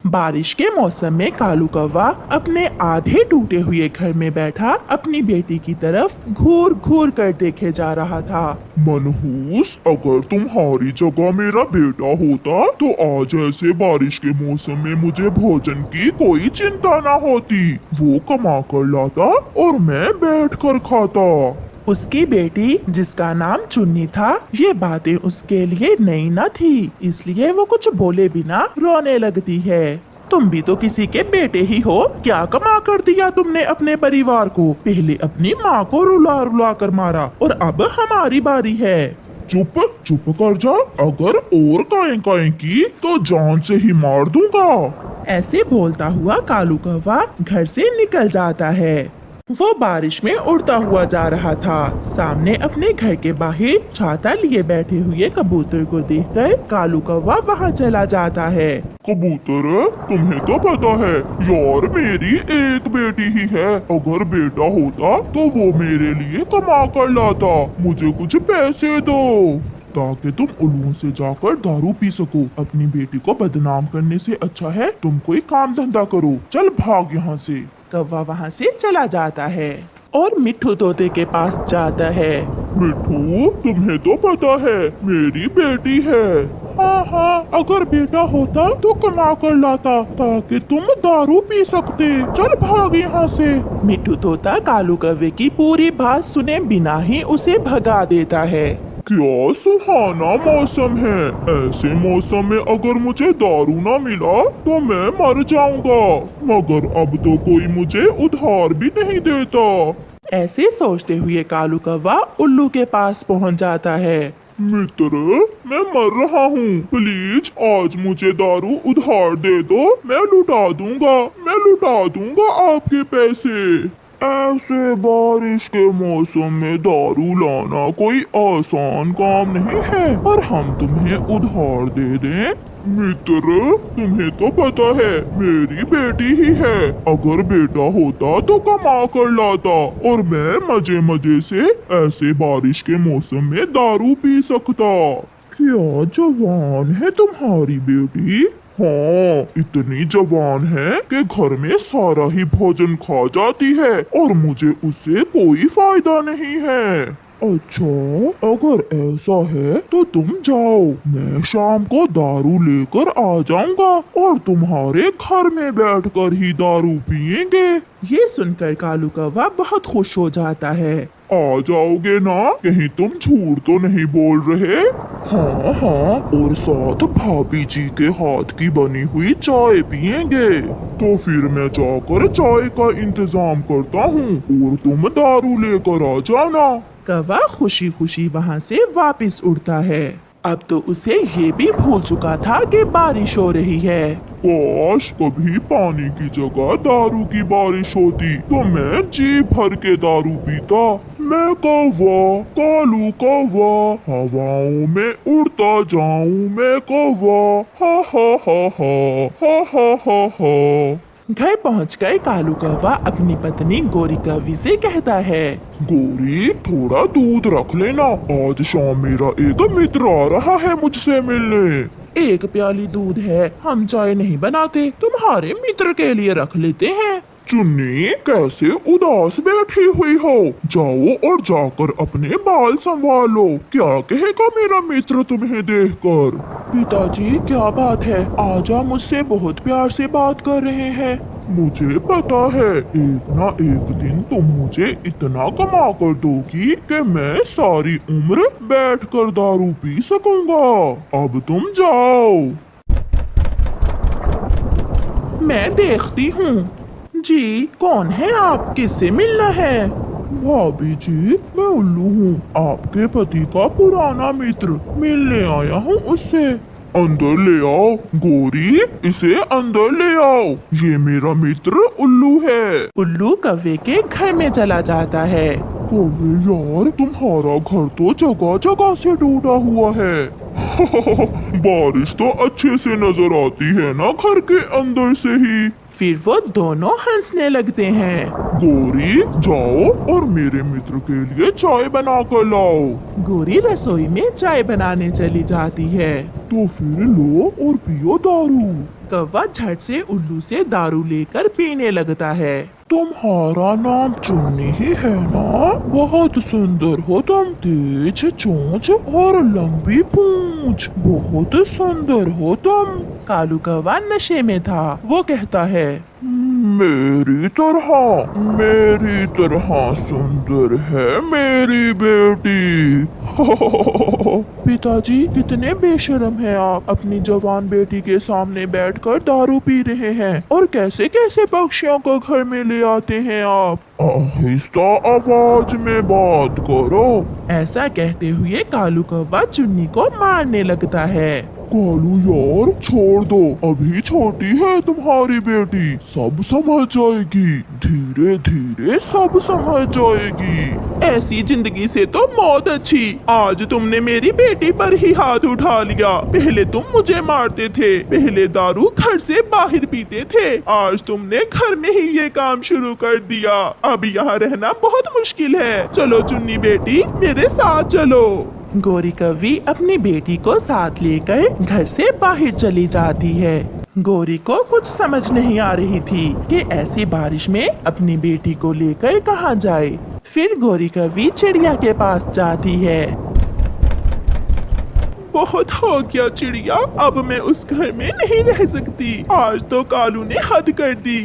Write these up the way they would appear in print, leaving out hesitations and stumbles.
बारिश के मौसम में कालू कौवा अपने आधे टूटे हुए घर में बैठा अपनी बेटी की तरफ घूर घूर कर देखे जा रहा था। मनहूस, अगर तुम्हारी जगह मेरा बेटा होता तो आज ऐसे बारिश के मौसम में मुझे भोजन की कोई चिंता ना होती। वो कमा कर लाता और मैं बैठ कर खाता। उसकी बेटी, जिसका नाम चुन्नी था, ये बातें उसके लिए नई न थी, इसलिए वो कुछ बोले बिना रोने लगती है। तुम भी तो किसी के बेटे ही हो, क्या कमा कर दिया तुमने अपने परिवार को? पहले अपनी माँ को रुला रुला कर मारा और अब हमारी बारी है। चुप चुप कर जा, अगर और काएं काएं की तो जान से ही मार दूंगा। ऐसे बोलता हुआ कालू कौवा घर से निकल जाता है। वो बारिश में उड़ता हुआ जा रहा था। सामने अपने घर के बाहर छाता लिए बैठे हुए कबूतर को देखकर कालू कौवा वहाँ चला जाता है। कबूतर, तुम्हें तो पता है यार, मेरी एक बेटी ही है। अगर बेटा होता तो वो मेरे लिए कमा कर लाता। मुझे कुछ पैसे दो ताकि तुम उल्लुओं से जाकर दारू पी सको। अपनी बेटी को बदनाम करने से अच्छा है तुम कोई काम धंधा करो। चल भाग यहाँ से। कौवा वहाँ से चला जाता है और मिट्ठू तोते के पास जाता है। मिट्ठू, तुम्हें तो पता है मेरी बेटी है। हाँ हाँ, अगर बेटा होता तो कमा कर लाता ताकि तुम दारू पी सकते। चल भाग यहाँ से। मिट्ठू तोता कालू कौवे की पूरी बात सुने बिना ही उसे भगा देता है। क्या सुहाना मौसम है। ऐसे मौसम में अगर मुझे दारू ना मिला तो मैं मर जाऊंगा। मगर अब तो कोई मुझे उधार भी नहीं देता। ऐसे सोचते हुए कालू कौवा उल्लू के पास पहुंच जाता है। मित्र, मैं मर रहा हूँ, प्लीज आज मुझे दारू उधार दे दो। मैं लुटा दूंगा आपके पैसे। ऐसे बारिश के मौसम में दारू लाना कोई आसान काम नहीं है, और हम तुम्हें उधार दे दें। मित्र, तुम्हें तो पता है मेरी बेटी ही है। अगर बेटा होता तो कमा कर लाता और मैं मजे मजे से ऐसे बारिश के मौसम में दारू पी सकता। क्या जवान है तुम्हारी बेटी। हाँ, इतनी जवान है कि घर में सारा ही भोजन खा जाती है और मुझे उससे कोई फायदा नहीं है। अच्छा, अगर ऐसा है तो तुम जाओ, मैं शाम को दारू लेकर आ जाऊंगा और तुम्हारे घर में बैठकर ही दारू पियेंगे। ये सुनकर कालू कौवा बहुत खुश हो जाता है। आ जाओगे ना? कहीं तुम झूठ तो नहीं बोल रहे? हाँ हाँ, और साथ भाभी जी के हाथ की बनी हुई चाय पियेंगे। तो फिर मैं जाकर चाय का इंतजाम करता हूँ और तुम दारू लेकर आ जाना। कौवा खुशी खुशी वहाँ से वापस उड़ता है। अब तो उसे ये भी भूल चुका था कि बारिश हो रही है। काश कभी पानी की जगह दारू की बारिश होती तो मैं जी भर के दारू पीता। मैं कौवा, कालू कौवा, हवाओं में उड़ता जाऊं मैं कौवा। हा हा हा हा हा हा हा हा। घर पहुंचकर कालू कौवा अपनी पत्नी गोरी कौवी से कहता है, गोरी, थोड़ा दूध रख लेना, आज शाम मेरा एक मित्र आ रहा है मुझसे मिलने। एक प्याली दूध है, हम चाय नहीं बनाते, तुम्हारे मित्र के लिए रख लेते हैं। चुन्नी, कैसे उदास बैठी हुई हो? जाओ और जाकर अपने बाल संभालो। क्या कहेगा मेरा मित्र तुम्हें देखकर? पिताजी, क्या बात है? आजा, मुझसे बहुत प्यार से बात कर रहे हैं। मुझे पता है एक ना एक दिन तुम मुझे इतना कमा कर दोगी कि मैं सारी उम्र बैठकर दारू पी सकूंगा। अब तुम जाओ। मैं देखती हूँ। जी, कौन है आप? किससे मिलना है? भाभी जी, मैं उल्लू हूँ, आपके पति का पुराना मित्र। मिलने आया हूँ उससे। अंदर ले आओ गोरी, इसे अंदर ले आओ। ये मेरा मित्र उल्लू है। उल्लू कौवे के घर में चला जाता है। कौवे यार, तुम्हारा घर तो जगह जगह से टूटा हुआ है। बारिश तो अच्छे से नजर आती है ना घर के अंदर से ही। फिर वो दोनों हंसने लगते हैं। गोरी, जाओ और मेरे मित्र के लिए चाय बना कर लाओ। गोरी रसोई में चाय बनाने चली जाती है। तो फिर लो और पियो दारू। कौवा झट से उल्लू से दारू लेकर पीने लगता है। तुम्हारा नाम चुन्नी ही है ना? बहुत सुंदर हो तुम, तेज चोंच और लंबी पूंछ, बहुत सुंदर हो तुम। कालू कौवा नशे में था। वो कहता है, मेरी तरह सुंदर है मेरी बेटी। पिताजी कितने बेशर्म हैं आप, अपनी जवान बेटी के सामने बैठकर दारू पी रहे हैं और कैसे कैसे पक्षियों को घर में ले आते हैं आप। आहिस्ता आवाज में बात करो। ऐसा कहते हुए कालू कौवा चुन्नी को मारने लगता है। कालू यार छोड़ दो, अभी छोटी है तुम्हारी बेटी, सब समझ जाएगी, धीरे धीरे सब समझ जाएगी। ऐसी जिंदगी से तो मौत अच्छी। आज तुमने मेरी बेटी पर ही हाथ उठा लिया। पहले तुम मुझे मारते थे, पहले दारू घर से बाहर पीते थे, आज तुमने घर में ही ये काम शुरू कर दिया। अब यहाँ रहना बहुत मुश्किल है। चलो चुन्नी बेटी मेरे साथ चलो। गोरी कौवी अपनी बेटी को साथ लेकर घर से बाहर चली जाती है। गोरी को कुछ समझ नहीं आ रही थी कि ऐसी बारिश में अपनी बेटी को लेकर कहाँ जाए। फिर गोरी कौवी चिड़िया के पास जाती है। बहुत हो गया चिड़िया, अब मैं उस घर में नहीं रह सकती। आज तो कालू ने हद कर दी,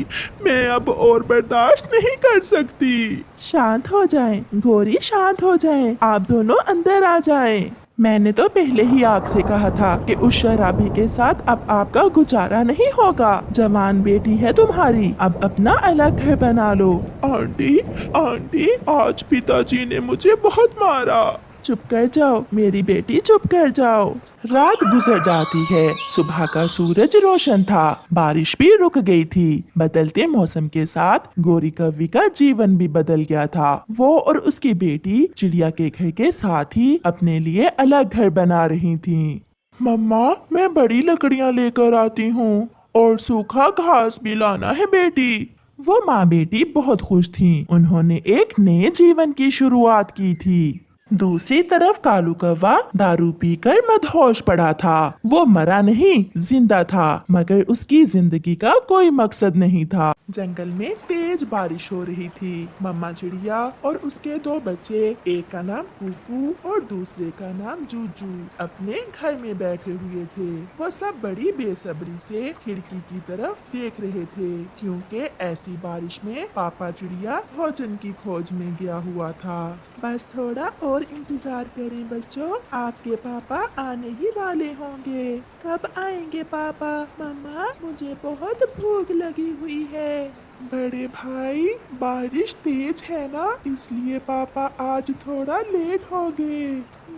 मैं अब और बर्दाश्त नहीं कर सकती। शांत हो जाएं, गोरी शांत हो जाएं, आप दोनों अंदर आ जाएं। मैंने तो पहले ही आपसे कहा था कि उस शराबी के साथ अब आपका गुजारा नहीं होगा। जवान बेटी है तुम्हारी, अब अपना अलग घर बना लो। आंटी, आंटी, आज पिताजी ने मुझे बहुत मारा। चुप कर जाओ मेरी बेटी, चुप कर जाओ। रात गुजर जाती है। सुबह का सूरज रोशन था, बारिश भी रुक गई थी। बदलते मौसम के साथ गोरी कौवी का जीवन भी बदल गया था। वो और उसकी बेटी चिड़िया के घर के साथ ही अपने लिए अलग घर बना रही थी। मम्मा, मैं बड़ी लकड़ियाँ लेकर आती हूँ और सूखा घास भी लाना है बेटी। वो माँ बेटी बहुत खुश थीं। उन्होंने एक नए जीवन की शुरुआत की थी। दूसरी तरफ कालू कौवा दारू पीकर मदहोश पड़ा था। वो मरा नहीं, जिंदा था, मगर उसकी जिंदगी का कोई मकसद नहीं था। जंगल में तेज बारिश हो रही थी। मम्मा चिड़िया और उसके दो बच्चे, एक का नाम कुकू और दूसरे का नाम जूजू, अपने घर में बैठे हुए थे। वो सब बड़ी बेसब्री से खिड़की की तरफ देख रहे थे, क्योंकि ऐसी बारिश में पापा चिड़िया भोजन की खोज में गया हुआ था। बस थोड़ा और इंतजार करें बच्चों, आपके पापा आने ही वाले होंगे। कब आएंगे पापा? मम्मा, मुझे बहुत भूख लगी हुई है। बड़े भाई, बारिश तेज है ना, इसलिए पापा आज थोड़ा लेट हो गए।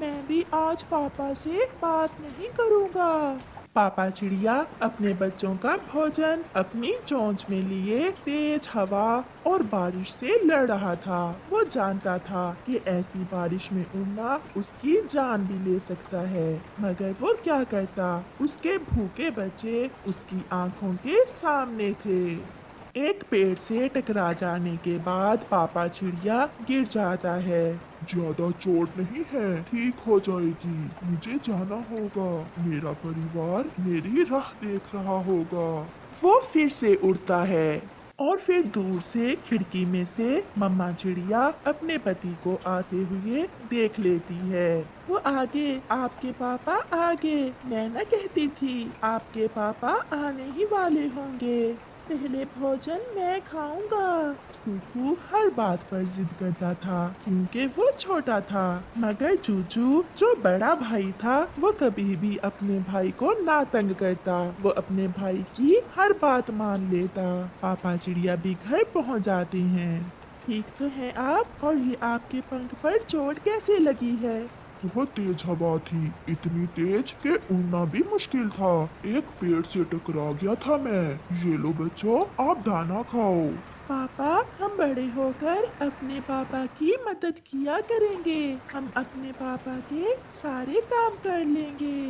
मैं भी आज पापा से बात नहीं करूँगा। पापा चिड़िया अपने बच्चों का भोजन अपनी चोंच में लिए तेज हवा और बारिश से लड़ रहा था। वो जानता था कि ऐसी बारिश में उड़ना उसकी जान भी ले सकता है, मगर वो क्या करता, उसके भूखे बच्चे उसकी आंखों के सामने थे। एक पेड़ से टकरा जाने के बाद पापा चिड़िया गिर जाता है। ज्यादा चोट नहीं है, ठीक हो जाएगी, मुझे जाना होगा, मेरा परिवार मेरी राह देख रहा होगा। वो फिर से उड़ता है और फिर दूर से खिड़की में से मम्मा चिड़िया अपने पति को आते हुए देख लेती है। वो आगे, आपके पापा आगे, मैं न कहती थी आपके पापा आने ही वाले होंगे। पहले भोजन मैं खाऊंगा। कुकू हर बात पर जिद करता था, क्योंकि वो छोटा था, मगर जूजू जो बड़ा भाई था वो कभी भी अपने भाई को ना तंग करता। वो अपने भाई की हर बात मान लेता। पापा चिड़िया भी घर पहुंच जाते हैं। ठीक तो है आप, और ये आपके पंख पर चोट कैसे लगी है? बहुत तेज हवा थी, इतनी तेज कि उड़ना भी मुश्किल था। एक पेड़ से टकरा गया था मैं। ये लो बच्चों, आप दाना खाओ। पापा, हम बड़े होकर अपने पापा की मदद किया करेंगे। हम अपने पापा के सारे काम कर लेंगे।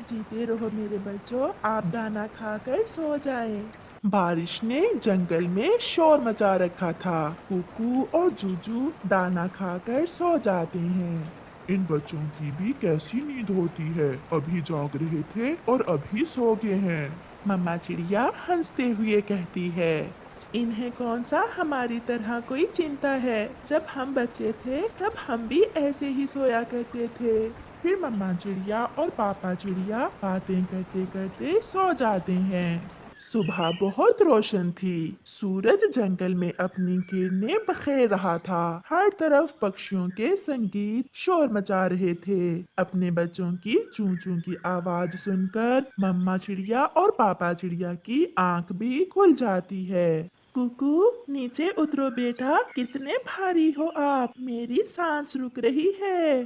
जीते रहो मेरे बच्चों, आप दाना खाकर सो जाएं। बारिश ने जंगल में शोर मचा रखा था। कुकू और जूजू दाना खाकर सो जाते हैं। इन बच्चों की भी कैसी नींद होती है, अभी जाग रहे थे और अभी सो गए हैं। मम्मा चिड़िया हंसते हुए कहती है, इन्हें कौन सा हमारी तरह कोई चिंता है। जब हम बच्चे थे तब हम भी ऐसे ही सोया करते थे। फिर मम्मा चिड़िया और पापा चिड़िया बातें करते करते सो जाते हैं। सुबह बहुत रोशन थी। सूरज जंगल में अपनी किरणें बखेर रहा था। हर तरफ पक्षियों के संगीत शोर मचा रहे थे। अपने बच्चों की चूं चूं की आवाज सुनकर मम्मा चिड़िया और पापा चिड़िया की आंख भी खुल जाती है। कुकू, नीचे उतरो बेटा, कितने भारी हो आप, मेरी सांस रुक रही है।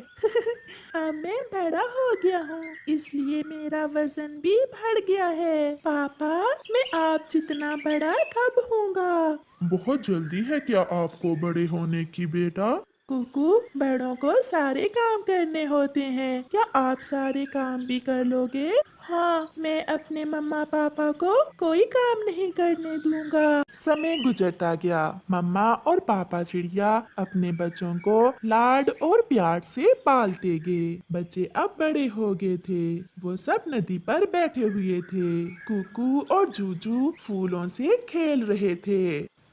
अब मैं बड़ा हो गया हूँ, इसलिए मेरा वजन भी बढ़ गया है। पापा, मैं आप जितना बड़ा कब होऊंगा? बहुत जल्दी है क्या आपको बड़े होने की बेटा? कुकू, बड़ों को सारे काम करने होते हैं, क्या आप सारे काम भी कर लोगे? हाँ, मैं अपने मम्मा पापा को कोई काम नहीं करने दूंगा। समय गुजरता गया। मम्मा और पापा चिड़िया अपने बच्चों को लाड और प्यार से पालते गए। बच्चे अब बड़े हो गए थे। वो सब नदी पर बैठे हुए थे। कुकू और जूजू फूलों से खेल रहे थे।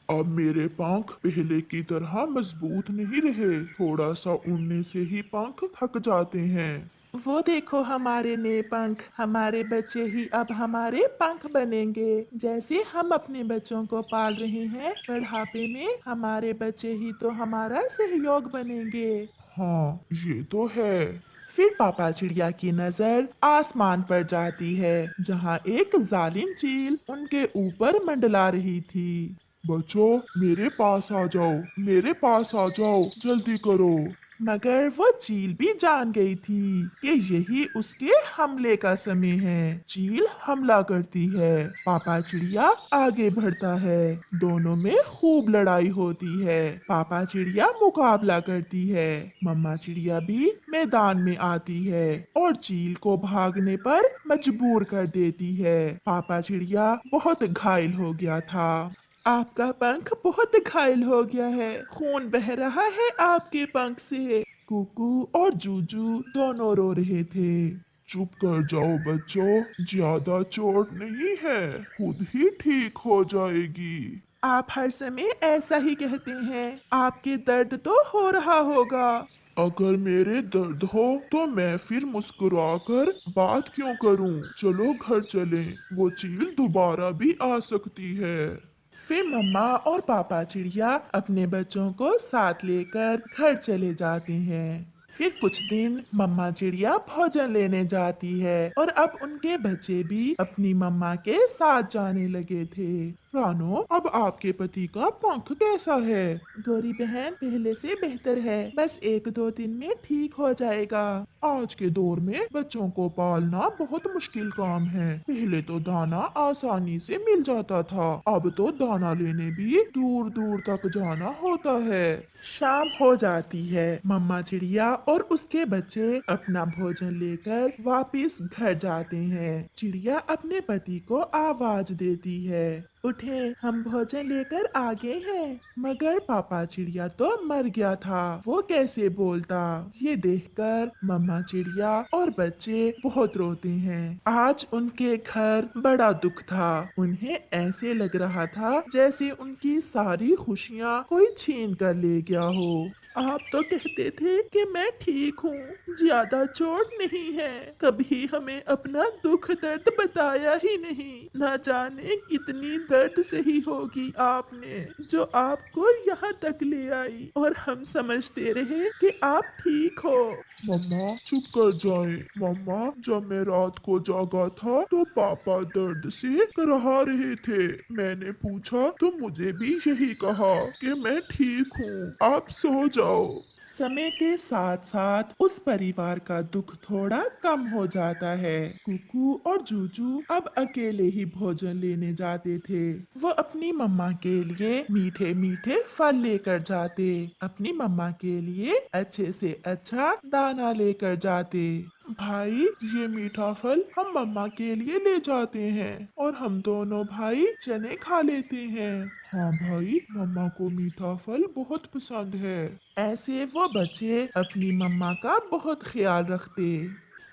अब मेरे पंख पहले की तरह मजबूत नहीं रहे, थोड़ा सा उड़ने से ही पंख थक जाते हैं। वो देखो हमारे नए पंख, हमारे बच्चे ही अब हमारे पंख बनेंगे। जैसे हम अपने बच्चों को पाल रहे हैं, बुढ़ापे में हमारे बच्चे ही तो हमारा सहयोग बनेंगे। हाँ, ये तो है। फिर पापा चिड़िया की नजर आसमान पर जाती है, जहाँ एक जालिम चील उनके ऊपर मंडला रही थी। बच्चों, मेरे पास आ जाओ, मेरे पास आ जाओ, जल्दी करो। मगर वो चील भी जान गई थी कि यही उसके हमले का समय है। चील हमला करती है। पापा चिड़िया आगे बढ़ता है। दोनों में खूब लड़ाई होती है। पापा चिड़िया मुकाबला करती है। मम्मा चिड़िया भी मैदान में आती है और चील को भागने पर मजबूर कर देती है। पापा चिड़िया बहुत घायल हो गया था। आपका पंख बहुत घायल हो गया है, खून बह रहा है आपके पंख से। कुकू और जूजू दोनों रो रहे थे। चुप कर जाओ बच्चों, ज्यादा चोट नहीं है, खुद ही ठीक हो जाएगी। आप हर समय ऐसा ही कहते हैं, आपके दर्द तो हो रहा होगा। अगर मेरे दर्द हो तो मैं फिर मुस्कुराकर बात क्यों करूं? चलो घर चलें, वो चील दोबारा भी आ सकती है। फिर मम्मा और पापा चिड़िया अपने बच्चों को साथ लेकर घर चले जाते हैं। फिर कुछ दिन मम्मा चिड़िया भोजन लेने जाती है और अब उनके बच्चे भी अपनी मम्मा के साथ जाने लगे थे। रानो, अब आपके पति का पंख कैसा है? गौरी बहन, पहले से बेहतर है, बस एक दो दिन में ठीक हो जाएगा। आज के दौर में बच्चों को पालना बहुत मुश्किल काम है। पहले तो दाना आसानी से मिल जाता था, अब तो दाना लेने भी दूर दूर तक जाना होता है। शाम हो जाती है। मम्मा चिड़िया और उसके बच्चे अपना भोजन लेकर वापस घर जाते हैं। चिड़िया अपने पति को आवाज देती है, उठे, हम भोजन लेकर आ गए हैं। मगर पापा चिड़िया तो मर गया था, वो कैसे बोलता? ये देखकर मम्मा चिड़िया और बच्चे बहुत रोते हैं। आज उनके घर बड़ा दुख था। उन्हें ऐसे लग रहा था जैसे उनकी सारी खुशियाँ कोई छीन कर ले गया हो। आप तो कहते थे कि मैं ठीक हूँ, ज्यादा चोट नहीं है, कभी हमें अपना दुख दर्द बताया ही नहीं। न जाने कितनी दर्द सही होगी आपने, जो आपको यहाँ तक ले आई, और हम समझते रहे कि आप ठीक हो। मम्मा चुप कर जाए। मम्मा, जब मैं रात को जागा था तो पापा दर्द से कराह रहे थे। मैंने पूछा तो मुझे भी यही कहा कि मैं ठीक हूँ, आप सो जाओ। समय के साथ साथ उस परिवार का दुख थोड़ा कम हो जाता है। कुकू और जूजू अब अकेले ही भोजन लेने जाते थे। वो अपनी मम्मा के लिए मीठे मीठे फल लेकर जाते, अपनी मम्मा के लिए अच्छे से अच्छा दाना लेकर जाते। भाई, ये मीठा फल हम मम्मा के लिए ले जाते हैं और हम दोनों भाई चने खा लेते हैं। हाँ भाई, मम्मा को मीठा फल बहुत पसंद है। ऐसे वो बच्चे अपनी मम्मा का बहुत ख्याल रखते।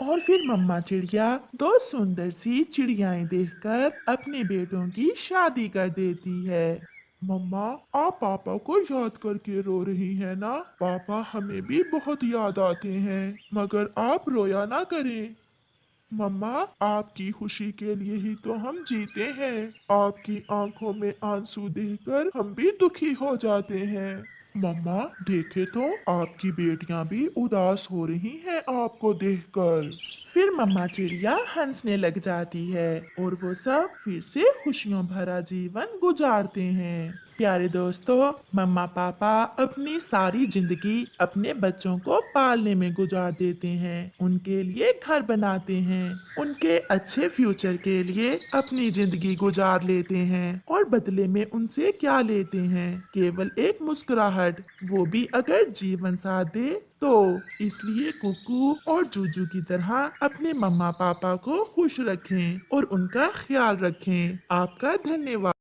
और फिर मम्मा चिड़िया दो सुंदर सी चिड़ियाएं देखकर अपने बेटों की शादी कर देती है। मम्मा, आप पापा को याद करके रो रही हैं ना? पापा हमें भी बहुत याद आते हैं, मगर आप रोया ना करें। मम्मा, आपकी खुशी के लिए ही तो हम जीते हैं। आपकी आंखों में आंसू देखकर हम भी दुखी हो जाते हैं। मम्मा, देखे तो आपकी बेटियां भी उदास हो रही हैं आपको देखकर। फिर मम्मा चिड़िया हंसने लग जाती है और वो सब फिर से खुशियों भरा जीवन गुजारते हैं। प्यारे दोस्तों, मम्मा पापा अपनी सारी जिंदगी अपने बच्चों को पालने में गुजार देते हैं, उनके लिए घर बनाते हैं, उनके अच्छे फ्यूचर के लिए अपनी जिंदगी गुजार लेते हैं और बदले में उनसे क्या लेते हैं? केवल एक मुस्कुराहट, वो भी अगर जीवन साथ दे तो। इसलिए कुकू और जूजू की तरह अपने मम्मा पापा को खुश रखें और उनका ख्याल रखें। आपका धन्यवाद।